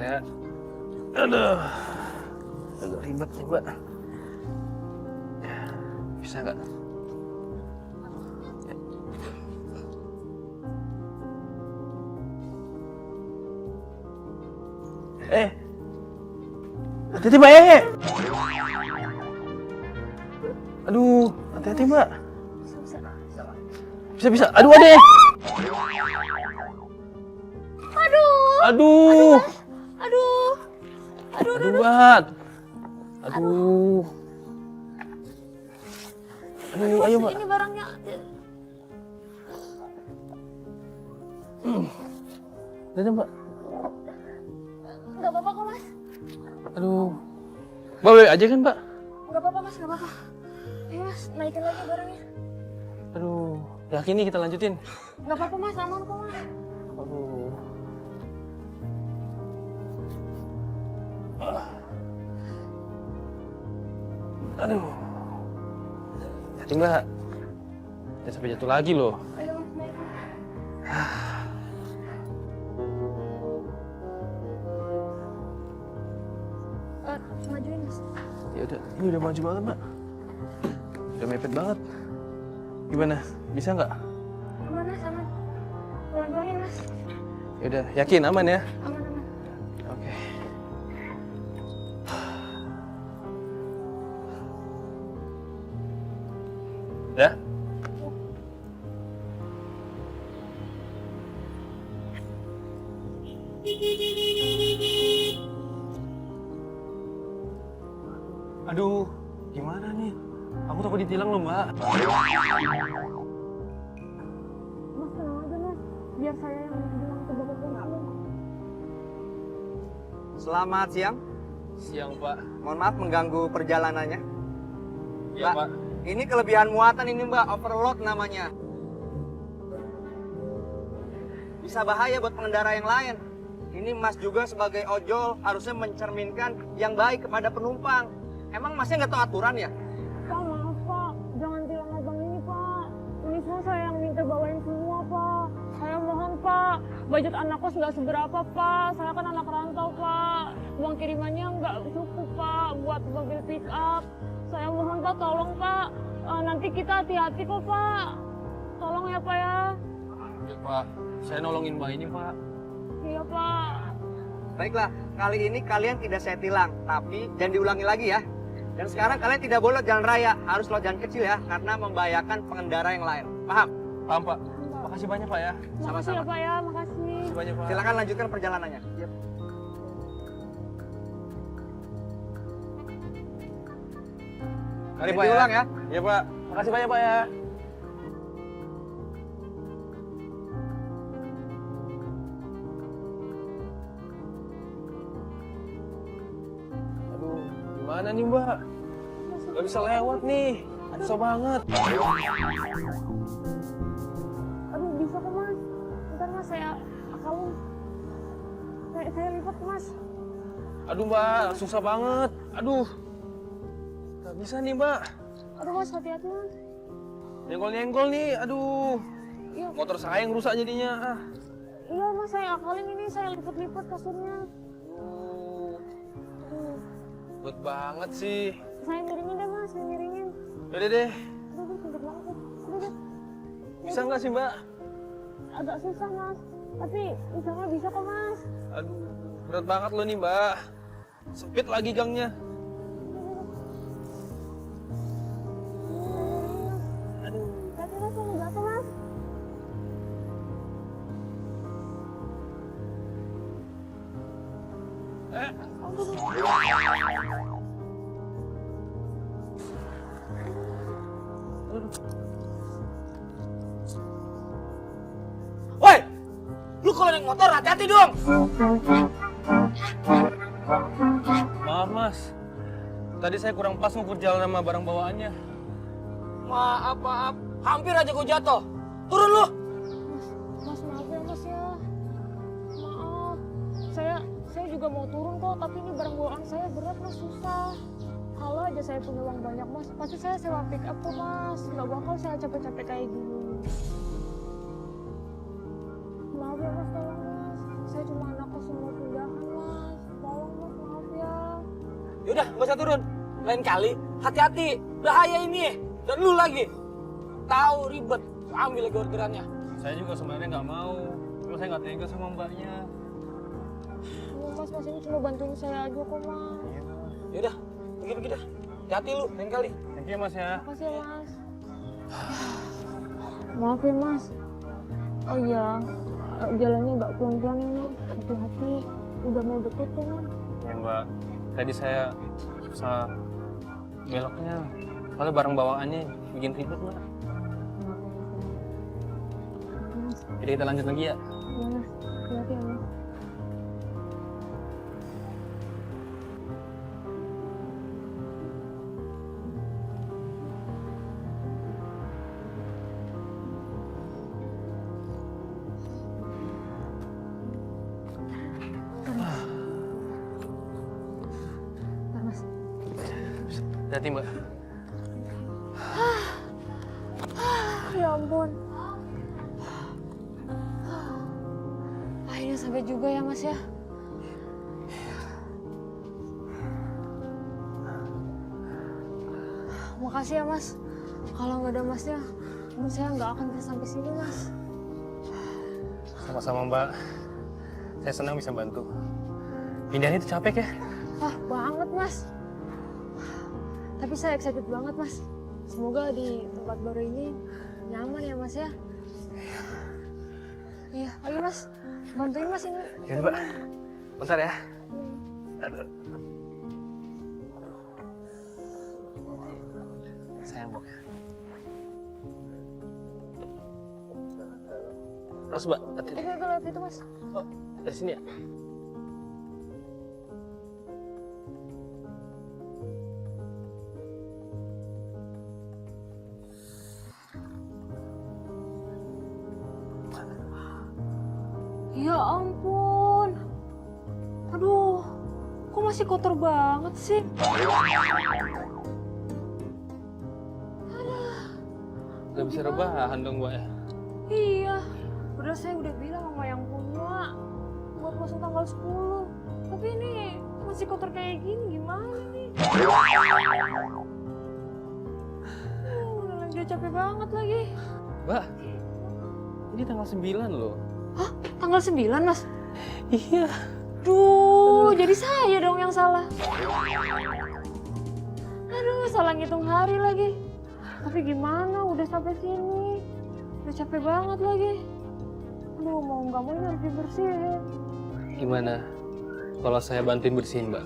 ya. Aduh. Agak ribet nih, Mbak. Bisa nggak? Hati-hati, Mbak. Aduh, hati-hati, Mbak. Bisa. Aduh, ada ya. Aduh. Aduh, Mbak. Aduh, ayo, Mbak. Ini barangnya. Udah, Mbak. Nggak apa-apa kok, Mas. Aduh. Mbak, baik aja kan, Mbak? Nggak apa-apa, Mas. Nggak apa-apa. Ayo, Mas. Naikin lagi barangnya. Aduh. Yakin nih kita lanjutin? Nggak apa-apa, Mas. Aman kok, Mas. Aduh. Aduh. Hati, Mbak. Jangan sampai jatuh lagi loh. Ayo, Mas. Naik. Majuin, Mas. Ya udah, ini udah maju banget, Mbak. Udah mepet banget. Gimana? Bisa nggak? Aman, Mas. Aman. Pelan-pelan, Mas. Ya udah, yakin aman ya? Aman. Oke. Udah? Aduh, gimana nih? Aku takut ditilang loh, Mbak. Mas, tenang aja, Mas. Biar saya yang bilang ke Bapak Polisi. Selamat siang. Siang, Pak. Mohon maaf mengganggu perjalanannya. Iya, Pak. Ini kelebihan muatan ini, Mbak. Overload namanya. Bisa bahaya buat pengendara yang lain. Ini Mas juga sebagai ojol harusnya mencerminkan yang baik kepada penumpang. Emang Masnya nggak tahu aturan ya? Pak, maaf, Pak. Jangan tilang abang ini, Pak. Ini semua saya yang minta bawain semua, Pak. Saya mohon, Pak. Budget anak kos nggak seberapa, Pak. Saya kan anak rantau, Pak. Uang kirimannya nggak cukup, Pak, buat mobil pick up. Saya mohon, Pak, tolong, Pak. Nanti kita hati-hati kok, Pak. Tolong ya, Pak ya. Ya, Pak. Saya nolongin Mbak ini, Pak. Iya, Pak. Baiklah, kali ini kalian tidak saya tilang, tapi jangan diulangi lagi ya. Dan sekarang kalian tidak boleh jalan raya, harus lewat jalan kecil ya, karena membahayakan pengendara yang lain. Paham? Paham, Pak. Makasih banyak, Pak ya. Makasih Sama-sama. ya, Pak ya. Makasih. Makasih banyak, Pak. Silakan lanjutkan perjalanannya. Yep. Mari, Jangan Pak diulang ya. Iya, Pak. Makasih banyak, Pak ya. Aduh, gimana nih, Mbak? Gak bisa lewat nih. Susah banget. Aduh, bisa kok, Mas. Ntar, Mas, saya akalin. Saya lipat, Mas. Aduh, Mbak. Susah banget. Aduh. Gak bisa nih, Mbak. Aduh, Mas, hati-hati, Mas. Nyenggol-nyenggol nih. Aduh. Iya, Motor saya yang rusak jadinya. Ah. iya, Mas, saya akalin ini. Saya lipat-lipat kasurnya. Aduh. Aduh. Berat banget sih. Saya miringin deh, Mas. Saya miringin. Yaudah deh. Aduh, sakit banget. Aduh. Bisa nggak sih, Mbak? Agak susah, Mas. Tapi insya bisa kok, Mas. Aduh. Berat banget lo nih, Mbak. Sempit lagi gangnya. Aduh. Hati, Mas. Saya jatuh, Mas. Woi, lu kalau naik motor hati-hati dong. Maaf, Mas. Tadi saya kurang pas ngukur jalan sama barang bawaannya. Maaf. Hampir aja gue jatuh. Turun lu. Mas, maaf ya, Mas ya. Maaf. Saya juga mau turun kok, tapi ini barang bawaan saya berat, Mas, susah. Kalau aja saya punya uang banyak, Mas, pasti saya sewa pick up kok, Mas. Nggak bakal saya capek-capek kayak gini. Maaf ya, Mas, tolong, Mas. Saya cuma anak kos yang mau pindahan, Mas. Yaudah, gak usah turun. Lain kali, hati-hati. Bahaya ini. Dan lu lagi. Tahu ribet. Ambil lagi orderannya. Saya juga sebenarnya nggak mau. Cuma saya nggak tega sama mbaknya. Mas ini cuma bantuin saya aja kok, Mas. Yaudah, pergi dah. Hati-hati lu, lain kali. Thank you Mas ya. Makasih ya, Mas. Maaf ya, Mas. Oh iya, jalannya nggak pelan-pelan ya, Mas. Hati-hati, udah mau deket ya, Mas. Ya Mbak, tadi saya susah beloknya. Soalnya barang bawaannya bikin ribet Mbak. Mas, Jadi kita lanjut lagi ya. ya, Mas. Hati-hati ya, Mas. Bentar, Mas. Hati-hati Mbak. Ya ampun. Akhirnya sampai juga ya, Mas ya. Makasih ya, Mas. Kalau nggak ada Masnya, mungkin saya nggak akan bisa sampai sini, Mas. Sama-sama Mbak. Saya senang bisa bantu. Pindahan itu capek ya? Wah, banget, Mas. Tapi saya excited banget, Mas. Semoga di tempat baru ini nyaman ya, Mas ya. Iya, ayo Mas. Bantuin Mas ini. Ya Mbak. Bentar ya. Aduh. Sayang Mbak. Terus Mbak, hati-hati. Itu lewat itu, Mas. Oh, dari sini ya? Ya ampun. Aduh, kok masih kotor banget sih? Gak bisa rebahan dong Mbak ya? Iya, padahal saya udah bilang sama yang punya buat masuk tanggal 10. Tapi ini masih kotor kayak gini, gimana nih? Udah capek banget lagi. Mbak, ini tanggal 9 loh. Hah? Tanggal 9, Mas? Iya. Duh, jadi saya dong yang salah. Aduh, salah ngitung hari lagi. Tapi gimana, udah sampai sini. Udah capek banget lagi. Aduh, mau nggak mau ini harus dibersihin. Gimana kalau saya bantuin bersihin Mbak?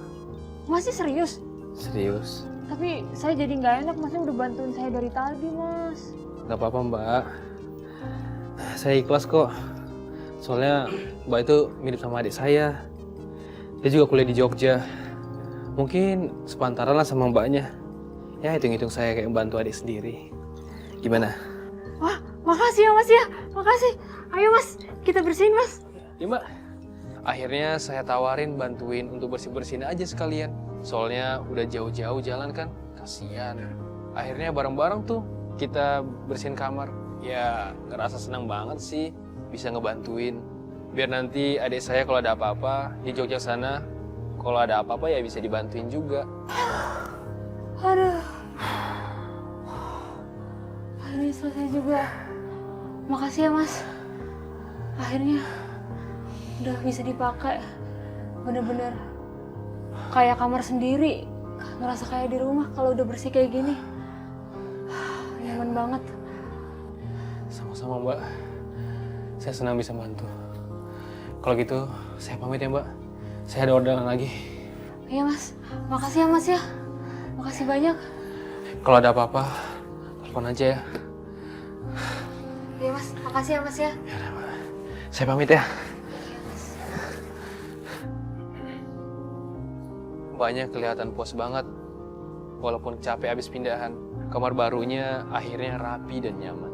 Masih serius? Serius? Tapi saya jadi nggak enak, Masnya udah bantuin saya dari tadi, Mas. Gak apa-apa Mbak. Saya ikhlas kok. Soalnya Mbak itu mirip sama adik saya. Dia juga kuliah di Jogja. Mungkin sepantaran lah sama Mbaknya. Ya hitung-hitung saya kayak membantu adik sendiri. Gimana? Wah, makasih ya, Mas ya. Makasih. Ayo, Mas. Kita bersihin, Mas. Ya Mbak. Akhirnya saya tawarin bantuin untuk bersih-bersihin aja sekalian. Soalnya udah jauh-jauh jalan kan. Kasian. Akhirnya bareng-bareng tuh kita bersihin kamar. Ya ngerasa senang banget sih bisa ngebantuin. Biar nanti adik saya kalau ada apa-apa di Jogja sana, kalau ada apa-apa ya bisa dibantuin juga. Aduh. Ini selesai juga. Makasih ya, Mas. Akhirnya udah bisa dipakai. Bener-bener kayak kamar sendiri. Ngerasa kayak di rumah kalau udah bersih kayak gini. Nyaman banget. Sama-sama Mbak. Saya senang bisa bantu. Kalau gitu saya pamit ya Mbak. Saya ada orderan lagi. Iya Mas. Makasih ya Mas ya. Makasih banyak. Kalau ada apa-apa, telepon aja ya. Iya Mas. Makasih ya Mas ya. Ya udah Mbak. Saya pamit ya. Mbaknya kelihatan puas banget. Walaupun capek habis pindahan, kamar barunya akhirnya rapi dan nyaman.